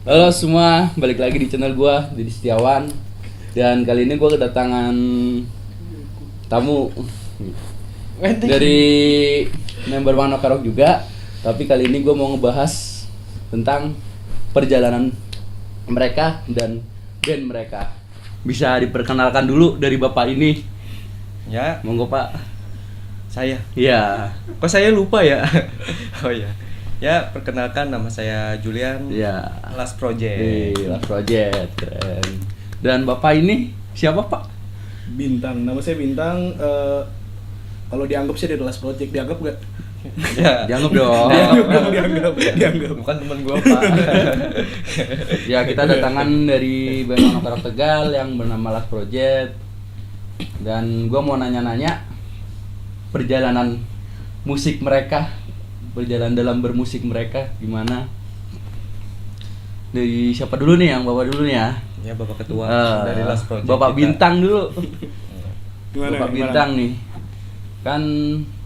Halo semua, balik lagi di channel gua, Didi Setiawan. Dan kali ini gua kedatangan tamu dari member One Ok Rock juga. Tapi kali ini gua mau ngebahas tentang perjalanan mereka dan band mereka. Bisa diperkenalkan dulu dari bapak ini. Ya, Monggo Pak. saya. Iya. Kok saya lupa ya? Oh iya. Ya, perkenalkan nama saya Julian. Iya. Last Project. Last Project, keren. Dan bapak ini siapa Pak? Bintang, nama saya Bintang. Kalau dianggap sih dari Last Project, dianggap nggak? Ya. Dianggap dong. Dianggap. Bukan teman gua, Pak. Ya, kita datangan dari band One Ok Rock Tegal yang bernama Last Project. Dan gua mau nanya-nanya perjalanan musik mereka, perjalanan dalam bermusik mereka gimana? Dari siapa dulu nih, yang bapak dulu nih ya? Ya, Bapak Ketua Eh, dari Last Project. Bapak kita. Bintang dulu. Gimana? Bapak Bintang nih. Kan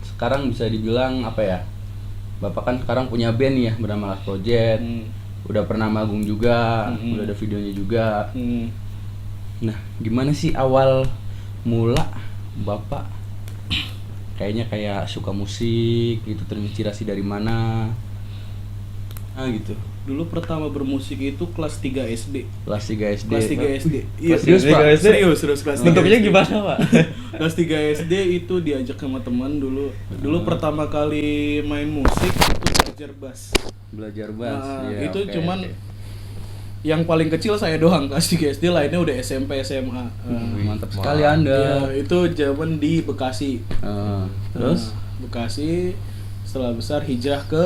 sekarang bisa dibilang apa ya? Bapak kan sekarang punya band nih ya bernama Last Project. Udah pernah magung juga, udah ada videonya juga. Nah, gimana sih awal mula Bapak kayaknya kayak suka musik gitu, terinspirasi dari mana? Ah gitu. Dulu pertama bermusik itu kelas 3 SD. Kelas 3 SD. Kelas 3 SD. Iya, Serius, Pak? Serius kelas 3 Bentuknya SD. gimana, Pak? Kelas 3 SD itu diajak sama teman dulu. Dulu pertama kali main musik itu belajar bass. Belajar bass. Nah, Iya, itu oke, cuman oke. yang paling kecil saya doang kelas 3 SD, lainnya udah SMP SMA. Mantap sekali Anda. Ya, itu zaman di Bekasi. Terus Nah, Bekasi setelah besar hijrah ke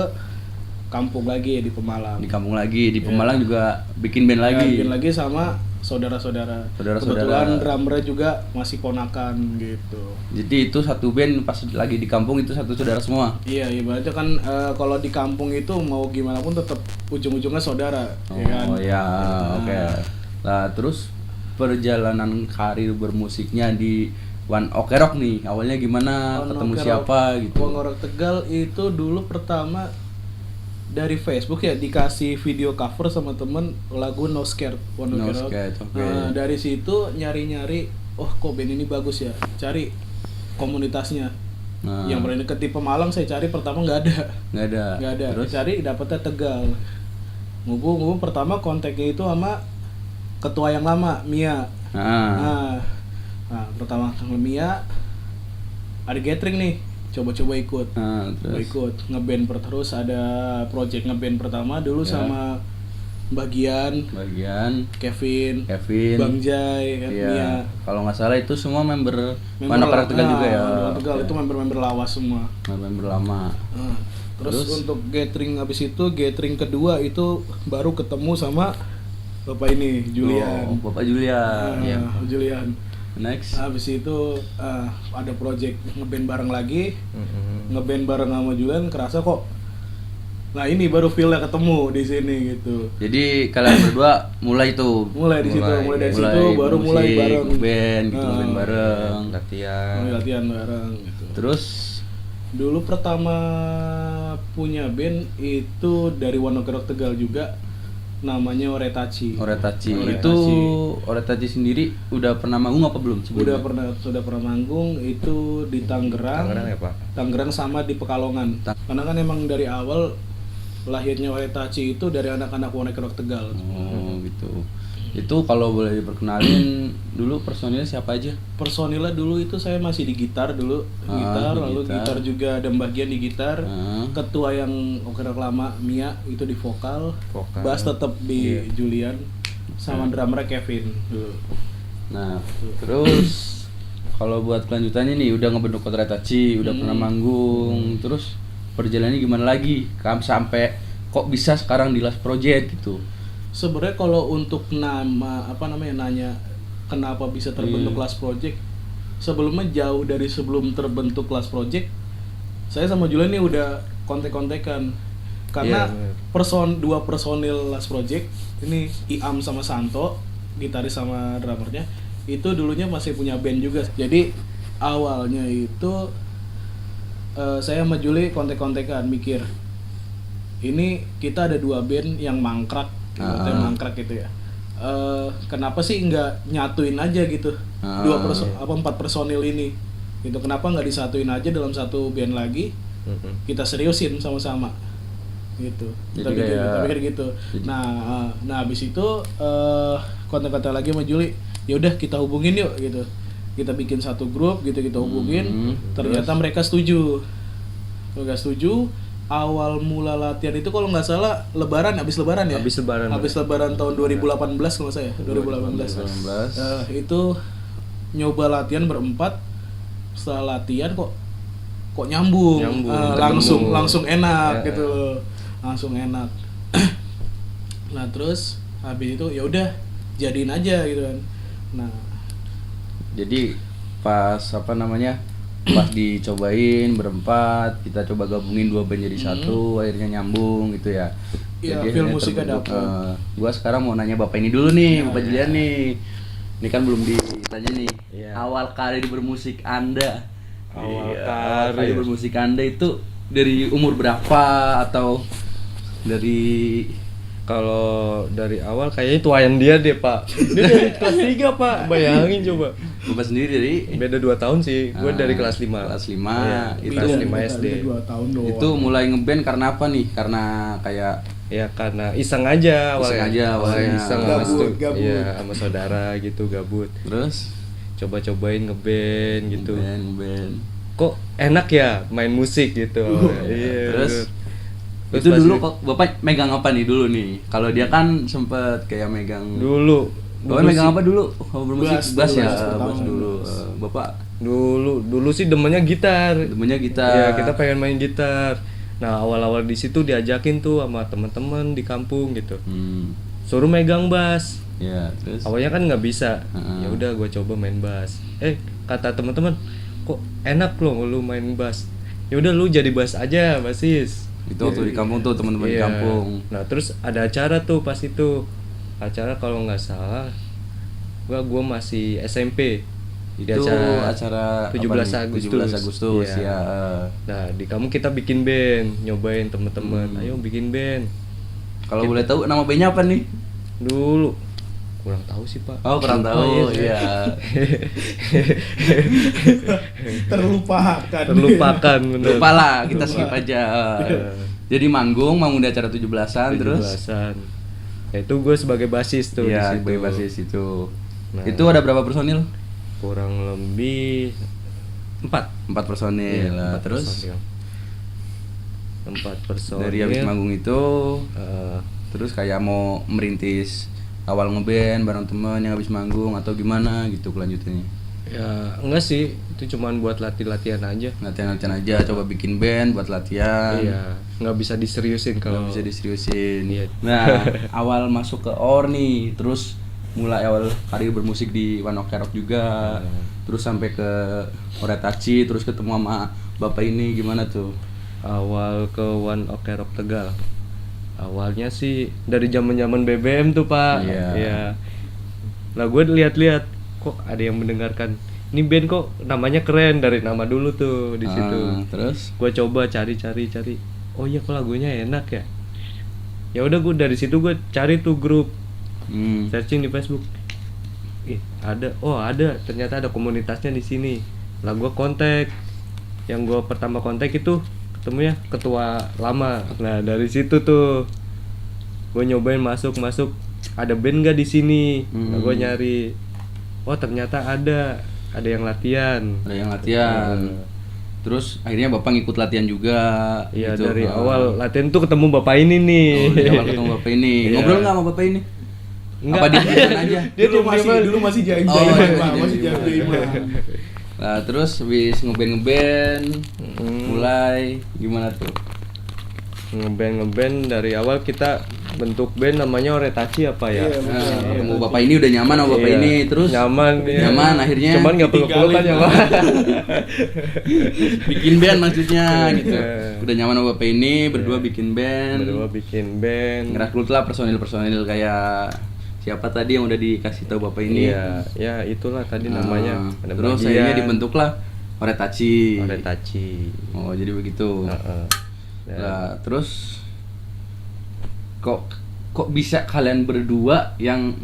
kampung lagi di Pemalang. di kampung lagi, di Pemalang juga bikin band Ya, lagi. bikin lagi sama saudara-saudara. Saudara-saudara. Kebetulan drummernya juga masih ponakan gitu. Jadi itu satu band pas lagi di kampung itu satu saudara semua. Iya, ibaratnya kan kalau di kampung itu mau gimana pun tetap ujung-ujungnya saudara, ya kan? Oh ya, oke. Nah, terus perjalanan karir bermusiknya di One Ok Rock nih, awalnya gimana? One Ketemu Ok siapa Rock- gitu? One Ok Rock Tegal itu dulu pertama dari Facebook ya, dikasih video cover sama temen lagu No Scared One Ok No Rock. Scared, oke. Nah, dari situ nyari-nyari, oh kok band ini bagus ya, cari komunitasnya. Nah, Yang paling deket di Pemalang saya cari pertama nggak ada. nggak ada. Nggak ada. Terus Cari dapetnya Tegal. Ngubung pertama kontaknya itu sama ketua yang lama, Mia. nah, Nah, pertama sama Mia ada gathering nih, coba-coba ikut. nah, Coba terus ikut ngeband terus ada project ngeband pertama dulu Ya. sama bagian bagian Kevin, Kevin, Bang Jai, iya. Mia. Kalau nggak salah itu semua member One Ok Rock Tegal juga ya. One Ok Rock Tegal Oke. itu member-member lawas semua. Member lama. Nah, terus Terus? untuk gathering habis itu, gathering kedua itu baru ketemu sama Bapak ini, Julian. Oh, Bapak Julian. Nah, Iya. Julian. Next. Habis itu ada project ngeband bareng lagi. Ngeband bareng sama Julian kerasa kok. Nah, ini baru feel-nya ketemu di sini gitu. Jadi kalian berdua mulai itu Mulai di situ, mulai dari mulai situ baru mulai bermusik, bareng band gitu, Nah, band bareng. Latihan. mulai latihan bareng gitu. Terus Dulu pertama punya band itu dari One Ok Rock Tegal juga, namanya Oretachi. Oretachi. Oretachi. Itu Oretachi sendiri udah pernah manggung apa belum sebelumnya? Sudah pernah manggung itu di Tangerang. Tangerang ya, Pak? Tangerang sama di Pekalongan. Karena kan emang dari awal lahirnya Oretachi itu dari anak-anak One Ok Rock Tegal. Oh, gitu. Itu kalau boleh diperkenalin dulu personilnya siapa aja? Personilnya dulu itu saya masih di gitar dulu, gitar, di lalu gitar juga ada bagian di gitar. Ah. Ketua yang Ok Rock lama Mia itu di vokal, Vokal. bass tetap di Julian, sama drummer Kevin dulu. Nah, terus kalau buat kelanjutannya nih udah ngebentuk Oretachi, udah pernah manggung, terus perjalanannya gimana lagi? Sampai kok bisa sekarang di Last Project gitu? Sebenarnya kalau untuk nanya kenapa bisa terbentuk Last Project, sebelumnya jauh dari sebelum terbentuk Last Project, saya sama Julian ini udah kontek-kontekan karena Iya, bener. dua personil Last Project ini, Iam sama Santo, gitaris sama drummernya, itu dulunya masih punya band juga. Jadi awalnya itu saya sama Juli kontek-kontekan mikir, ini kita ada dua band yang mangkrak ibaratnya mangkrak gitu ya. Kenapa sih nggak nyatuin aja gitu 4 personil ini gitu, kenapa nggak disatuin aja dalam satu band lagi, kita seriusin sama-sama gitu. Kita pikir gitu. Nah habis itu kontak-kontak lagi sama Juli, ya udah kita hubungin yuk gitu, kita bikin satu grup gitu, kita hubungin. Ternyata mereka setuju. Awal mula latihan itu kalau nggak salah habis lebaran tahun 2018 kalau saya 2018. Itu nyoba latihan berempat, setelah latihan kok nyambung, langsung enak gitu loh. Langsung enak. Nah terus habis itu ya udah jadiin aja gitu kan. Nah jadi pas pas dicobain berempat, kita coba gabungin 2 band jadi satu, akhirnya nyambung gitu ya. Iya, jadi feel musiknya dapet. Gua sekarang mau nanya Bapak ini dulu nih, Bapak Julian nih. Ini kan belum ditanya nih. Awal karir bermusik Anda. Awal karir bermusik Anda itu dari umur berapa atau dari Kalau dari awal kayaknya tuayan dia deh, Pak. Dia dari kelas 3, Pak. Bayangin coba. Bapak sendiri dari beda 2 tahun sih. Gue dari kelas 5. Kelas 5. Ya, Itu kelas 5 SD. 2 tahun doang. Itu mulai ngeband karena apa nih? Karena kayak ya karena iseng aja awalnya. Iseng gabut. Iya, sama saudara gitu gabut. Terus coba-cobain ngeband gitu. Ngeband. Kok enak ya main musik gitu. Iya. Terus itu dulu kok Bapak megang apa nih dulu nih? Kalau dia kan sempet kayak megang dulu Bapak megang apa dulu? Kalau bermusik bass ya, bass dulu. Bapak dulu sih demennya gitar. Iya, kita pengen main gitar. Nah, awal-awal di situ diajakin tuh sama teman-teman di kampung gitu. Suruh megang bass. Ya, terus awalnya kan nggak bisa. Ya udah gue coba main bass. Kata teman-teman, kok enak loh lu main bass. Ya udah lu jadi bass aja, bassis. Itu waktu di kampung tuh teman-teman di kampung. Nah terus ada acara tuh pas itu, acara kalau nggak salah, gua masih SMP. Itu acara 17 Agustus. Ya. Nah di kamu kita bikin band, nyobain temen-temen, ayo bikin band. Kalau boleh tahu nama bandnya apa nih? Dulu kurang tahu sih Pak. Oh kurang tahu, iya. Terlupakan bener. Lupa lah, kita skip aja. Jadi manggung di acara 17-an terus. Ya, itu gue sebagai basis tuh. Iya, sebagai basis itu. Nah, itu ada berapa personil? Kurang lebih 4 personil. Iya, 4 terus personil. 4 personil. Dari habis manggung itu terus kayak mau merintis awal ngeband bareng temen yang habis manggung atau gimana gitu kelanjutannya? Ya enggak sih, itu cuman buat latihan aja. Latihan aja, coba bikin band buat latihan. Iya, nggak bisa diseriusin kalau. Nggak bisa diseriusin. Iya. Nah, awal masuk ke OR nih, terus mulai awal karir bermusik di One Ok Rock juga, terus sampai ke Oretachi, terus ketemu sama Bapak ini gimana tuh? Awal ke One Ok Rock Tegal. Awalnya sih dari zaman BBM tuh Pak. Iya. Lah gue lihat-lihat kok ada yang mendengarkan. Ini band kok namanya keren dari nama dulu tuh di situ. Terus gue coba cari. Oh iya kok lagunya enak ya. Ya udah gue dari situ gue cari tuh grup. Searching di Facebook. Ada. Ternyata ada komunitasnya di sini. Lah gue kontak. Yang gue pertama kontak itu ketemu ya ketua lama. Nah dari situ tuh gue nyobain masuk ada band gak di sini. Nah gue nyari, oh ternyata ada yang latihan. Terus akhirnya Bapak ngikut latihan juga. Iya gitu. Dari awal latihan tuh ketemu Bapak ini nih. Dari awal ketemu Bapak ini. Ngobrol nggak sama Bapak ini? Enggak. Apa diem aja? Dulu masih jaim-jaiman. Nah terus habis ngeband mulai gimana tuh? Ngeband dari awal kita bentuk band namanya Oretachi apa ya? Ketemu Bapak ini udah nyaman sama Bapak ini terus nyaman akhirnya. Cuman nggak peluk-pelukan ya Pak. Bikin band maksudnya gitu. Udah nyaman sama Bapak ini berdua bikin band. Ngerekrut lah personil kayak siapa tadi yang udah dikasih tahu Bapak ini? Ya itulah tadi namanya. Terus akhirnya dibentuklah Oretachi. Oh jadi begitu. Nah terus kok kok bisa kalian berdua yang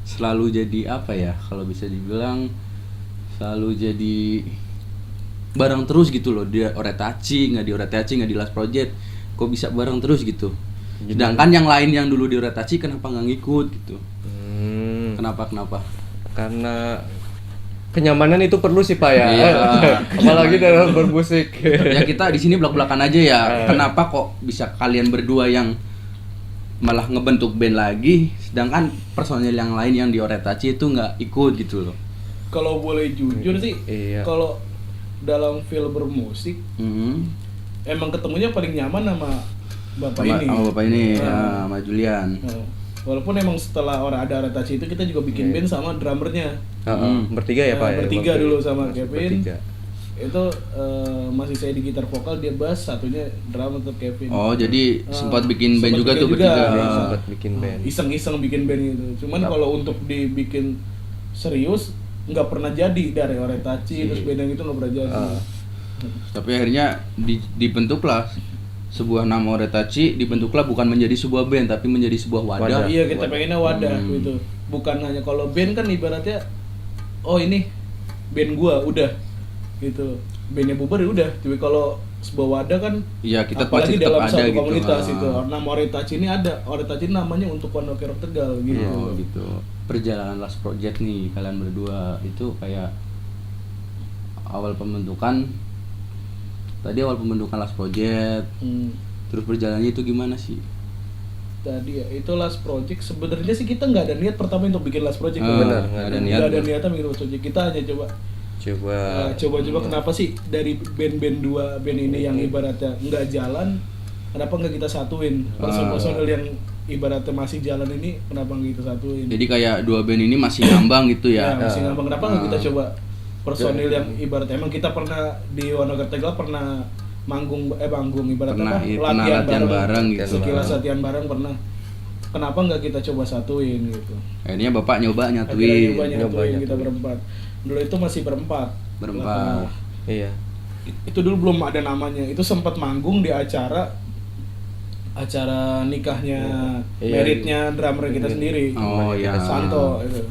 selalu jadi apa ya, kalau bisa dibilang selalu jadi bareng terus gitu loh, dia Oretachi, nggak di Oretachi, nggak di Last Project, kok bisa bareng terus gitu. Sedangkan yang lain yang dulu di Oretachi kenapa nggak ngikut gitu? Kenapa? Karena kenyamanan itu perlu sih Pak ya. Iya. Apalagi dalam bermusik. Ya kita di sini belak-belakan aja ya. Kenapa kok bisa kalian berdua yang malah ngebentuk band lagi, sedangkan personil yang lain yang di Oretachi itu nggak ikut gitu loh? Kalau boleh jujur sih, Iya. kalau dalam feel bermusik emang ketemunya paling nyaman sama bapak ini. Sama bapak ini, Nah. ya, sama Julian. Nah, walaupun emang setelah ada Oretachi itu kita juga bikin band sama drummernya. Bertiga ya Pak ya. Bertiga waktu dulu itu. sama Kevin. Bertiga. Itu masih saya di gitar vokal, dia bass, satunya drum untuk Kevin. Oh, jadi sempat bikin band sempat juga bikin tuh juga. bertiga. Iya, sempat bikin band. Iseng-iseng bikin band gitu. Cuman kalau untuk dibikin serius nggak pernah jadi dari Oretachi, terus band yang itu nggak pernah jadi. Tapi akhirnya dibentuklah sebuah nama Oretachi, dibentuklah bukan menjadi sebuah band tapi menjadi sebuah wadah. Iya, kita pengennya wadah gitu. Bukan hanya kalau band kan ibaratnya oh ini band gua udah gitu. Bandnya bubar ya udah. Tapi kalau sebuah wadah kan Iya, kita apalagi pasti tetap dalam ada satu gitu. komunitas Ah. itu. Nama Oretachi ini ada. Oretachi namanya untuk One Ok Rock Tegal gitu. Oh, gitu. Perjalanan Last Project nih kalian berdua itu kayak awal pembentukan Last Project. Terus perjalanannya itu gimana sih? Tadi ya itu Last Project sebenarnya sih kita nggak ada niat pertama untuk bikin Last Project. Benar, nggak ada Nggak niat. ada niatan bikin Last Project. Kita hanya coba kenapa sih dari band-band dua band ini yang ibaratnya nggak jalan, kenapa nggak kita satuin personil yang ibaratnya masih jalan ini, kenapa nggak kita satuin? Jadi kayak dua band ini masih ngambang gitu ya. Ya, masih ngambang, kenapa nggak kita coba personil yang ibaratnya emang kita pernah di One Ok Tegal pernah manggung ibaratnya Pernah latihan bareng gitu. sekilas latihan bareng pernah, kenapa nggak kita coba satuin gitu? Akhirnya bapak nyoba Akhirnya nyatuin. nyatuin kita berempat. Dulu itu masih berempat. Iya. Itu dulu belum ada namanya. Itu sempat manggung di acara nikahnya, Iya. meritnya drummer kita sendiri. Oh iya. Santo itu.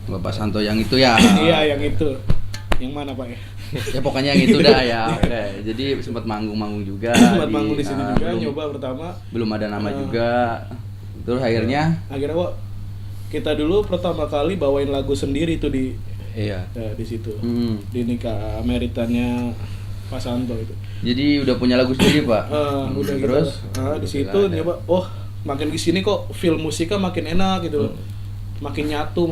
Bapak Santo yang itu ya. Iya, yang itu. Yang mana, Pak ya? Ya pokoknya yang itu dah ya. Oke. Jadi sempat manggung-manggung juga. Sempat manggung di sini juga, belum- nyoba pertama. Belum ada nama juga. Terus akhirnya Kok kita dulu pertama kali bawain lagu sendiri tuh di Iya. di situ. Di nikah meritannya Pak Santo itu. jadi udah punya lagu sendiri, Pak. Udah Terus gitu. Di situ nyoba, makin kesini kok feel musiknya makin enak gitu loh. Makin nyatu.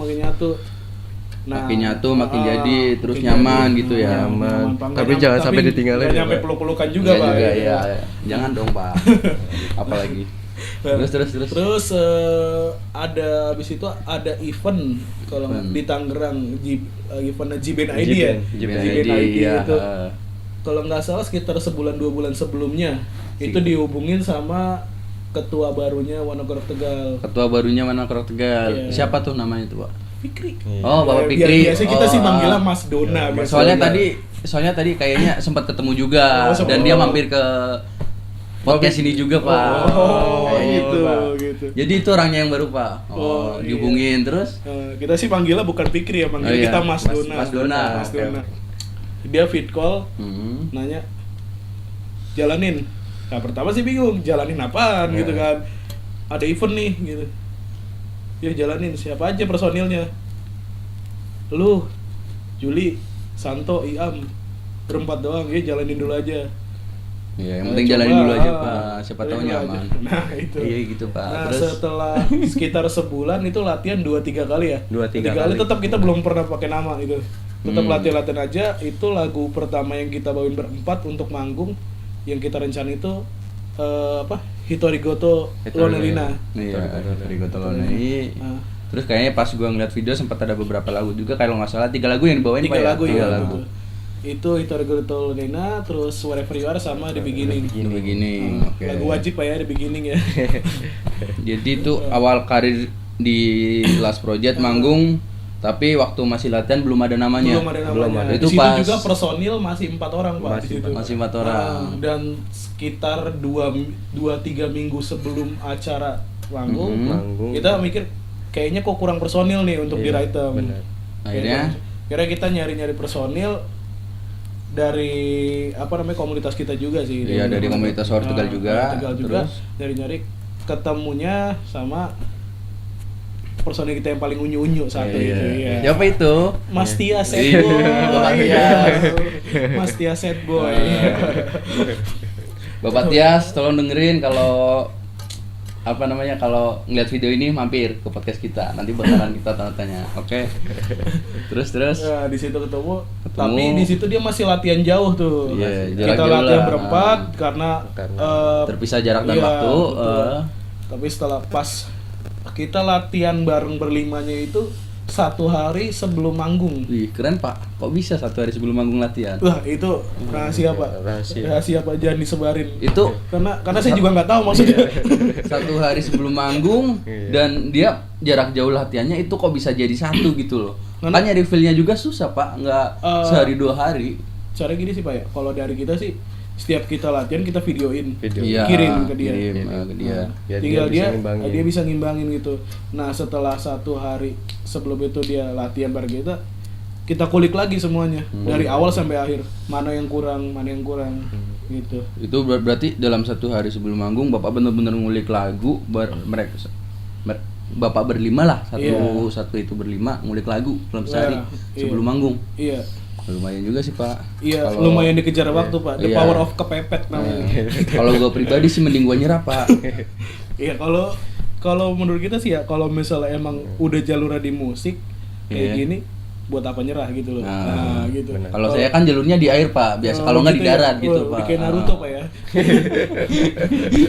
makin nyatu, makin jadi, terus makin nyaman jadi. gitu ya. Nyaman. Pak. Tapi jangan sampai ditinggalin Nggak ya, nyampe Pak. peluk-pelukan juga, Iya Pak. juga ya. Jangan dong, Pak. Apalagi. Terus. Terus ada habis itu ada event kalau di Tangerang, eventnya G-Band ID ya. G-Band G-Band ID ya. itu. Kalau nggak salah sekitar sebulan 2 bulan sebelumnya itu dihubungin sama ketua barunya One Ok Rock Tegal. Ketua barunya mana Rock Tegal. Iya. Siapa tuh namanya tuh, Pak? Fikri. Oh, Bapak Ya, Fikri. biasanya kita sih manggilnya Mas Dona. biasanya. Soalnya tadi kayaknya sempat ketemu juga Oh, sempat. dan dia mampir ke podcast ini juga, Pak. Kayaknya gitu, Pak. gitu. Jadi itu orangnya yang baru, Pak. Oh, iya. Dihubungin terus. Kita sih panggilnya bukan Fikri ya, manggil Oh, iya. kita Mas Mas- Dona. Mas Dona. Mas Oke, Dona. Dia fit call, Hmm. nanya jalanin. Nah pertama sih bingung, jalanin apaan gitu kan. Ada event nih gitu. Ya jalanin, siapa aja personilnya? Lu, Juli, Santo, Iam, berempat doang, ya jalanin dulu aja. Ya, yang Nah, penting coba, jalanin dulu aja, Pak. Siapa tahu jalanin dulu nyaman. aja. Nah itu. Iya gitu, Pak. Nah Terus setelah sekitar sebulan itu latihan 2-3 kali ya. 2-3 kali kali. tetap kita belum pernah pakai nama gitu. Tetap Hmm. latihan aja. Itu lagu pertama yang kita bawain berempat untuk manggung yang kita rencana itu Hitorigoto Lonelina. iya, dari Gotolonai. Nah, Terus kayaknya pas gua ngeliat video sempat ada beberapa lagu juga, kalau nggak salah 3 lagu yang dibawain, 3 Pak, ya? lagu Tiga ya. lagu. Itu Hitorigoto Lonelina, terus Wherever You Are sama The Beginning. The Beginning, oke. Lagu wajib Pak ya The Beginning ya. Jadi itu awal karir di Last Project manggung, tapi waktu masih latihan belum ada namanya. Belum ada namanya. Itu Di situ pas juga personil masih 4 orang Pak di situ. masih 4 orang. Dan sekitar 2-3 minggu sebelum acara manggung, manggung. kita mikir kayaknya kok kurang personil nih untuk di Rhythm. Benar. Akhirnya kita nyari-nyari personil dari komunitas kita juga sih. Iya, dari komunitas War Tegal juga. Tegal juga. Terus Nyari-nyari ketemunya sama personil kita yang paling unyu-unyu satu itu. Iya. Siapa itu? Mas Tia Set Iya. Boy. Bapak Tias. Mas Tia Set Boy. Bapak Tias, tolong dengerin kalau kalau ngeliat video ini mampir ke podcast kita. Nanti bakalan kita tanya-tanya. Oke. Terus. Nah, di situ ketemu. Tapi di situ dia masih latihan jauh tuh. Iya, Kita jarak jauh latihan lah. berempat karena Terpisah jarak dan iya, waktu. betul. Tapi setelah pas kita latihan bareng berlimanya itu 1 hari sebelum manggung. Wih, keren Pak. Kok bisa 1 hari sebelum manggung latihan? Wah, itu rahasia Pak. Rahasia Pak, jangan disebarin. Itu Karena saya juga nggak tahu maksudnya. 1 hari sebelum manggung dan dia jarak jauh latihannya itu kok bisa jadi 1 gitu loh. Kan nyari feel-nya juga susah Pak, nggak sehari 2 hari. Cara gini sih Pak ya, kalau dari kita sih setiap kita latihan kita videoin, Iya, kirim ke dia. ke dia. Biar Tinggal dia bisa dia ngimbangin. dia bisa ngimbangin gitu. Nah setelah 1 hari sebelum itu dia latihan bareng kita kulik lagi semuanya dari awal sampai akhir, mana yang kurang gitu. Itu berarti dalam 1 hari sebelum manggung Bapak benar-benar ngulik lagu Bapak berlima lah, satu itu berlima ngulik lagu dalam sehari sebelum manggung. Iya. Lumayan juga sih Pak. Iya, lumayan dikejar waktu Pak. The power of kepepet namanya. Kalau gue pribadi sih mending gue nyerah Pak. Iya, kalau menurut kita sih ya, kalau misalnya emang udah jalurnya di musik kayak gini, buat apa nyerah gitu loh. Nah, gitu. Kalau saya kan jalurnya di air Pak, biasa kalau nggak di darat gitu Pak. Kayak Naruto Pak ya.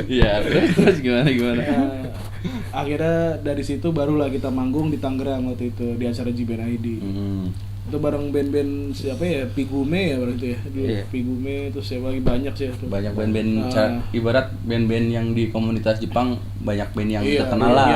Iya, terus gimana? Nah, akhirnya dari situ barulah kita manggung di Tangerang waktu itu di acara JBN ID. Itu bareng band-band siapa ya, Pigume ya berarti ya dulu. Pigume terus siapa lagi, banyak sih itu. Banyak band-band ibarat band-band yang di komunitas Jepang banyak band yang terkenal lah.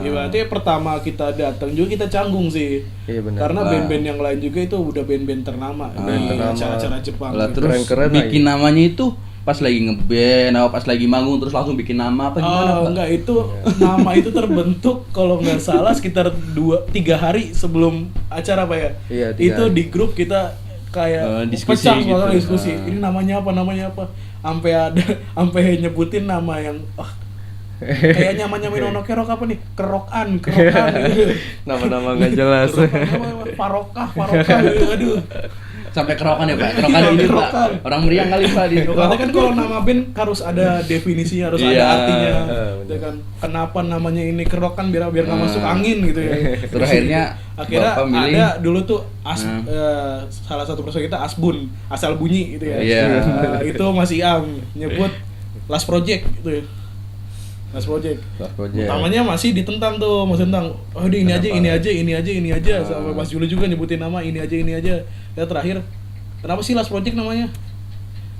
Iya, berarti pertama kita datang juga kita canggung sih. Iya benar. Karena band-band yang lain juga itu udah band-band ternama di acara-acara Jepang. Lah gitu. terus Keren-keren bikin namanya itu pas lagi ngeband, pas lagi manggung terus langsung bikin nama apa gimana Pak? Enggak, itu nama itu terbentuk kalau nggak salah sekitar 2-3 hari sebelum acara Pak ya. Iya, 3 itu hari. di grup kita kayak diskusi pecah gitu. soalnya diskusi. Ini namanya apa? Sampai nyebutin nama yang kayak nyamain ono kerok apa nih? Kerokan gitu. Nama-nama nggak jelas. Farokah gitu. Aduh. Sampai kerokan ya Pak? Kerokan ini Pak. Orang meriang kali Pak di Karena kan kalau nama band harus ada definisinya, harus ada artinya. bener. kan kenapa namanya ini kerokan biar nggak masuk angin gitu ya. Terus akhirnya Bapak milih ada dulu tuh salah satu personil kita Asbun, asal bunyi gitu ya. Iya. Itu masih nyebut Last Project gitu ya. Last Project. Utamanya masih ditentang tuh, ini aja. Sampai Mas Juli juga nyebutin nama ini aja. Ya terakhir, kenapa sih Last Project namanya?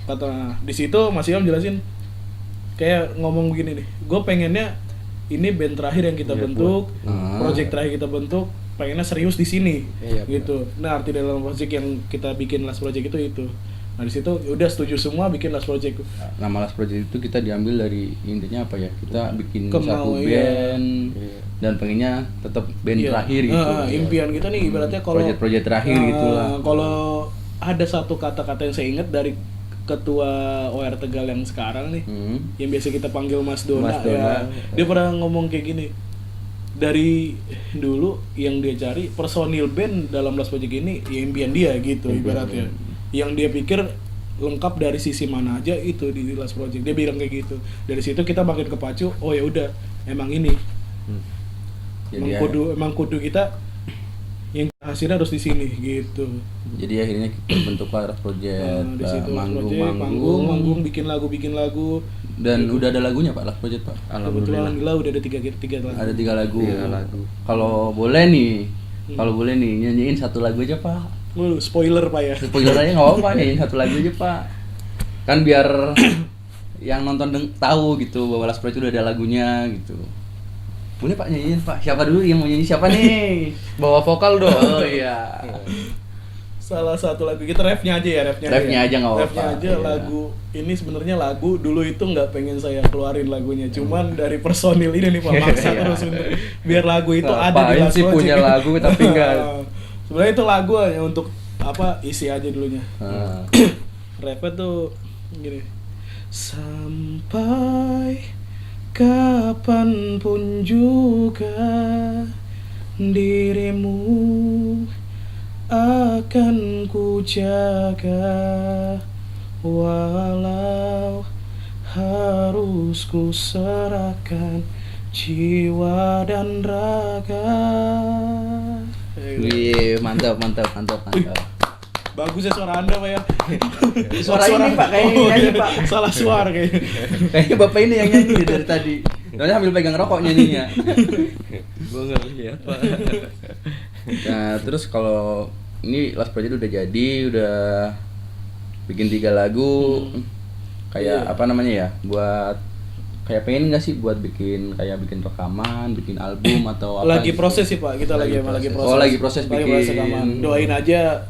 Kata di situ Mas Ilham jelasin kayak ngomong begini nih. Gue pengennya ini band terakhir yang kita bentuk, project terakhir kita bentuk, pengennya serius di sini. Gitu. Nah, arti dalam project yang kita bikin Last Project itu. Nah di situ udah setuju semua bikin Last Project. Nama Last Project itu kita diambil dari intinya apa ya? Kita bikin satu band dan pengennya tetap band terakhir gitu. Impian kita nih ibaratnya kalau project terakhir gitulah. Kalau ada satu kata-kata yang saya ingat dari ketua OR Tegal yang sekarang nih, yang biasa kita panggil Mas Dona. Ya, dia pernah ngomong kayak gini. Dari dulu yang dia cari personil band dalam Last Project ini ya impian dia gitu ibaratnya. Yang dia pikir lengkap dari sisi mana aja itu di Last Project. Dia bilang kayak gitu. Dari situ kita makin kepacu, oh ya udah, emang ini. Emang kudu kita yang hasilnya harus di sini gitu. Jadi akhirnya kita bentuk Last Project. Di situ manggung, bikin lagu. Dan udah ada lagunya Pak Last Project Pak. Alhamdulillah udah ada tiga lagu. Ada 3 lagu. Kalau boleh nih nyanyiin 1 lagu aja Pak. Spoiler Pak ya. Spoiler aja nggak apa-apa, nyanyiin 1 lagu aja Pak. Kan biar yang nonton tahu gitu bahwa Last Project udah ada lagunya gitu. Boleh Pak nyanyiin Pak. Siapa dulu yang mau nyanyi, siapa nih? Bawa vokal dong. Oh iya. salah satu lagu kita refnya aja ya, Refnya aja nggak apa-apa. Refnya aja Iya. lagu ini sebenarnya lagu dulu itu nggak pengen saya keluarin lagunya, cuman dari personil ini nih Pak maksa Iya. terus untuk biar lagu itu ada di Ngapain Last sih Project. punya lagu tapi nggak Sebenarnya itu lagu hanya untuk apa isi aja dulunya. Nah, Rapnya tuh gini. Sampai kapanpun juga dirimu akan ku jaga, walau harus ku serahkan jiwa dan raga. wih, mantap. Bagus ya suara Anda Pak ya. Suara ini, Pak, kayaknya nyanyi, Pak. Salah suara kayaknya. Kayaknya bapak ini yang nyanyi dari tadi. Soalnya sambil pegang rokok nyanyinya. gue nggak lihat Pak. Nah, terus kalau ini Last Project udah jadi, udah bikin 3 lagu. Kayak Iya. apa namanya ya? Buat kayak pengen nggak sih buat bikin rekaman, bikin album atau apa? Lagi gitu? proses sih Pak, kita lagi Lagi proses. proses. Oh, lagi proses bikin. rekaman. Doain aja.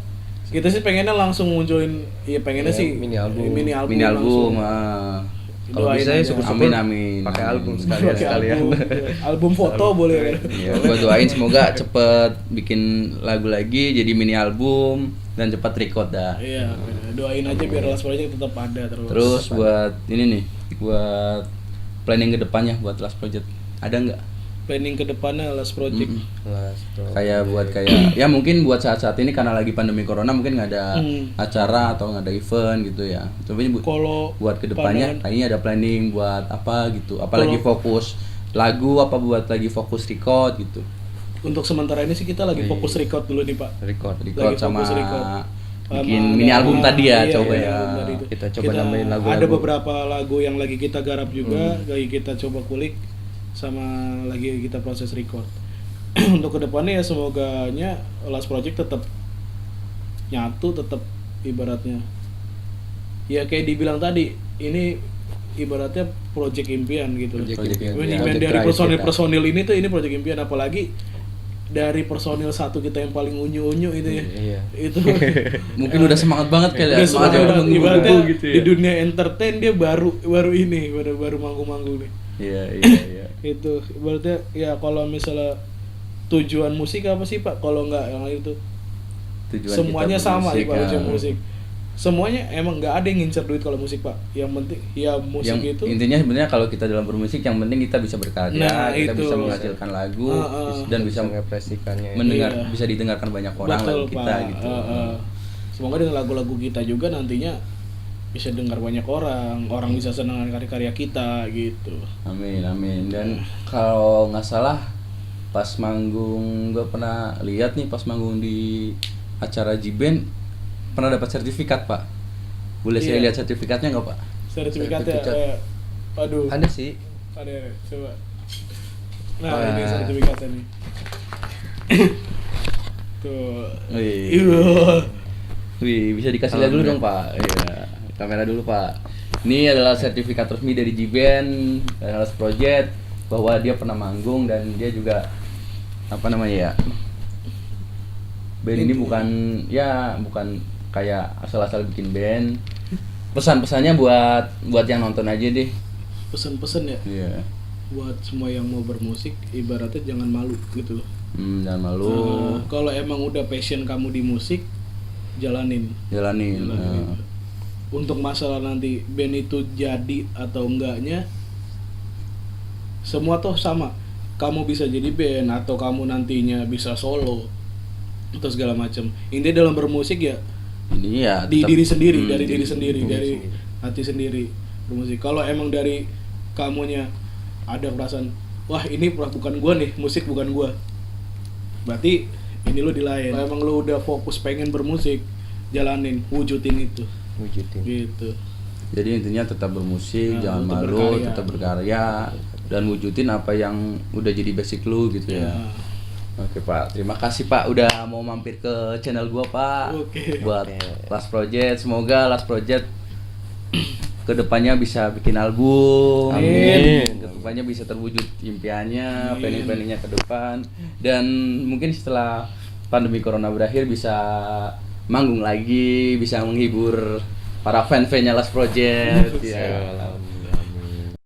Kita sih pengennya langsung munculin, ya pengennya Ya, sih mini album. Mini langsung. album. Ah. Kalau Doain bisa ya aja. syukur-syukur Amin. pakai album Pakai sekalian. album, album foto boleh kan? Ya, gua doain semoga cepet bikin lagu lagi jadi mini album dan cepat record dah. Iya, doain aja biar Last Project tetap ada terus. Terus buat ini nih, buat planning kedepannya buat Last Project ada nggak? planning ke depannya Last Project. Kayak buat kayak ya mungkin buat saat-saat ini karena lagi pandemi corona mungkin nggak ada acara atau nggak ada event gitu ya. Tapi Kalau buat kedepannya kayaknya ada planning buat apa gitu. Apalagi fokus lagu apa buat lagi fokus record gitu. Untuk sementara ini sih kita lagi fokus record dulu nih Pak. Record Lagi sama fokus record. bikin Sama mini album tadi ya, iya, coba iya, ya. album tadi itu. Kita coba nambahin lagu-lagu. Ada beberapa lagu yang lagi kita garap juga, lagi kita coba kulik, sama lagi kita proses record. Untuk kedepannya ya semoganya Last Project tetap nyatu, tetap ibaratnya. Ya kayak dibilang tadi, ini ibaratnya project impian gitu. Project impian. Impian Project dari drive personil ini tuh ini project impian, apalagi dari personil satu kita yang paling unyu-unyu itu ya. Iya. Itu Mungkin udah semangat banget kali ya. udah Semangat semangat, ya, udah ibaratnya nunggu-nunggu gitu ya. di dunia entertain dia baru ini baru manggung-manggung nih. Iya. Itu ibaratnya ya kalau misalnya tujuan musik apa sih Pak, kalau nggak yang itu Tujuan semuanya kita sama bermusik, Pak, tujuan ya. musik semuanya emang nggak ada yang ngincer duit kalau musik Pak, yang penting ya musik Yang itu intinya sebenarnya kalau kita dalam bermusik yang penting kita bisa berkarya, Nah, kita itu. bisa menghasilkan lagu dan bisa mengekspresikannya. mendengar Iya. bisa didengarkan banyak orang betul lagu kita Pak. gitu. Semoga dengan lagu-lagu kita juga nantinya bisa dengar banyak orang bisa senang dengan karya-karya kita gitu. Amin. Dan kalau nggak salah pas manggung gue pernah lihat nih pas manggung di acara G-Band pernah dapat sertifikat Pak. Boleh saya Iya. lihat sertifikatnya nggak Pak? Sertifikatnya Sertifikat. aduh Ada sih. ada coba. Nah, Wah. ini sertifikatnya nih. Tuh. Wih. Iya. Wih, bisa dikasih lihat dulu dong Pak. Iya, kamera dulu Pak. Ini adalah sertifikat resmi dari G-Band dan Last Project bahwa dia pernah manggung dan dia juga apa namanya ya? Band ini bukan kayak asal-asal bikin band. Pesan-pesannya buat yang nonton aja deh. Pesan-pesan ya Iya. buat semua yang mau bermusik, ibaratnya jangan malu gitu loh. Jangan malu, Kalau emang udah passion kamu di musik, jalanin. jalanin. Jalanin. Untuk masalah nanti band itu jadi atau enggaknya, semua tuh sama. Kamu bisa jadi band atau kamu nantinya bisa solo atau segala macam. Intinya dalam bermusik ya Ini ya di tetap- diri sendiri, diri dari diri sendiri, sendiri. dari hati sendiri bermusik. Kalau emang dari kamunya ada perasaan, wah ini bukan gua nih, musik bukan gua, berarti ini lu di lain. Kalau emang lu udah fokus pengen bermusik, jalanin, wujudin itu, Wujudin. gitu. Jadi intinya tetap bermusik, Nah, jangan tetap malu, berkarya. tetap berkarya dan wujudin apa yang udah jadi basic lu gitu ya. Ya. Oke Pak, terima kasih Pak udah mau mampir ke channel gua Pak. Oke. Buat Last Project, semoga Last Project kedepannya bisa bikin album. Amin. Kedepannya bisa terwujud impiannya, planning-planningnya ke depan. Dan mungkin setelah pandemi corona berakhir bisa manggung lagi, bisa menghibur para fan-fannya Last Project. Ya. Alhamdulillah.